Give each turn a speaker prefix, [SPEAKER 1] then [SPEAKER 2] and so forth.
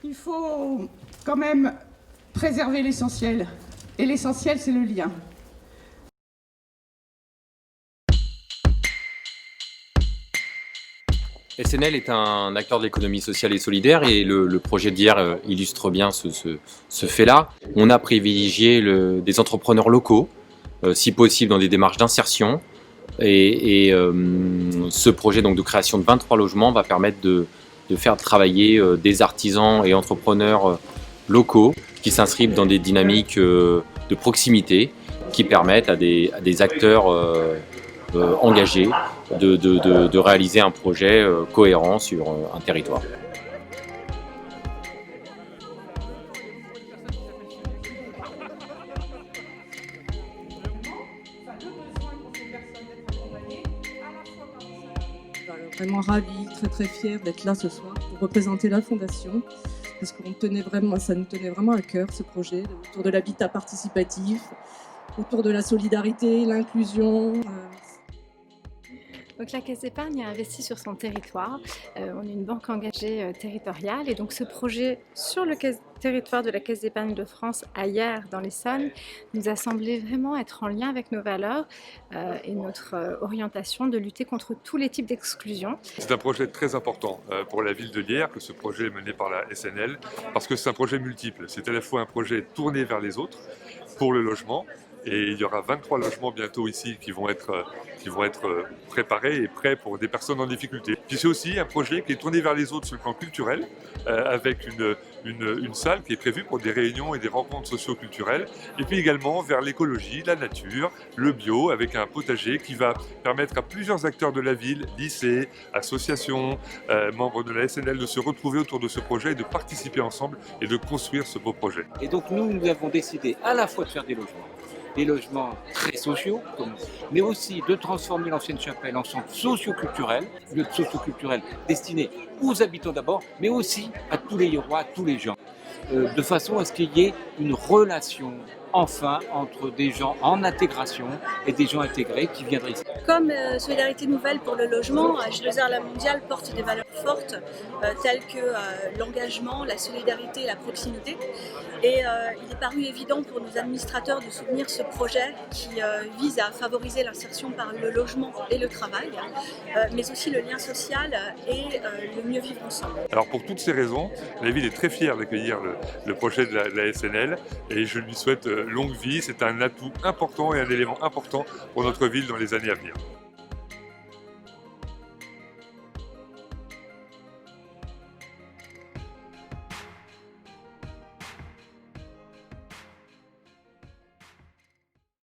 [SPEAKER 1] Il faut quand même préserver l'essentiel. Et l'essentiel, c'est le lien.
[SPEAKER 2] SNL est un acteur de l'économie sociale et solidaire et le projet d'hier illustre bien ce fait-là. On a privilégié des entrepreneurs locaux, si possible dans des démarches d'insertion. Ce projet donc, de création de 23 logements va permettre de faire travailler des artisans et entrepreneurs locaux qui s'inscrivent dans des dynamiques de proximité qui permettent à des acteurs engagés de réaliser un projet cohérent sur un territoire.
[SPEAKER 3] Vraiment ravie, très fière d'être là ce soir pour représenter la Fondation, parce que ça nous tenait vraiment à cœur ce projet autour de l'habitat participatif, autour de la solidarité, l'inclusion.
[SPEAKER 4] Donc la Caisse d'épargne a investi sur son territoire. On est une banque engagée territoriale et donc ce projet sur le territoire de la Caisse d'épargne de France à Hyères dans l'Essonne nous a semblé vraiment être en lien avec nos valeurs et notre orientation de lutter contre tous les types d'exclusion.
[SPEAKER 5] C'est un projet très important pour la ville de Hyères que ce projet est mené par la SNL parce que c'est un projet multiple. C'est à la fois un projet tourné vers les autres pour le logement. Et il y aura 23 logements bientôt ici qui vont être préparés et prêts pour des personnes en difficulté. Puis c'est aussi un projet qui est tourné vers les autres sur le plan culturel, avec une salle qui est prévue pour des réunions et des rencontres socio-culturelles. Et puis également vers l'écologie, la nature, le bio, avec un potager qui va permettre à plusieurs acteurs de la ville, lycées, associations, membres de la SNL, de se retrouver autour de ce projet et de participer ensemble et de construire ce beau projet.
[SPEAKER 6] Et donc nous avons décidé à la fois de faire des logements très sociaux, mais aussi de transformer l'ancienne chapelle en centre socio-culturel, lieu socio-culturel destiné aux habitants d'abord, mais aussi à tous les Hyérois, à tous les gens, de façon à ce qu'il y ait une relation enfin entre des gens en intégration et des gens intégrés qui viendraient ici.
[SPEAKER 7] Comme Solidarité Nouvelle pour le logement, H2R La Mondiale porte des valeurs fortes telles que l'engagement, la solidarité et la proximité. Et il est paru évident pour nos administrateurs de soutenir ce projet qui vise à favoriser l'insertion par le logement et le travail, mais aussi le lien social et le mieux vivre ensemble.
[SPEAKER 5] Alors pour toutes ces raisons, la ville est très fière d'accueillir le projet de la SNL et je lui souhaite longue vie. C'est un atout important et un élément important pour notre ville dans les années à venir.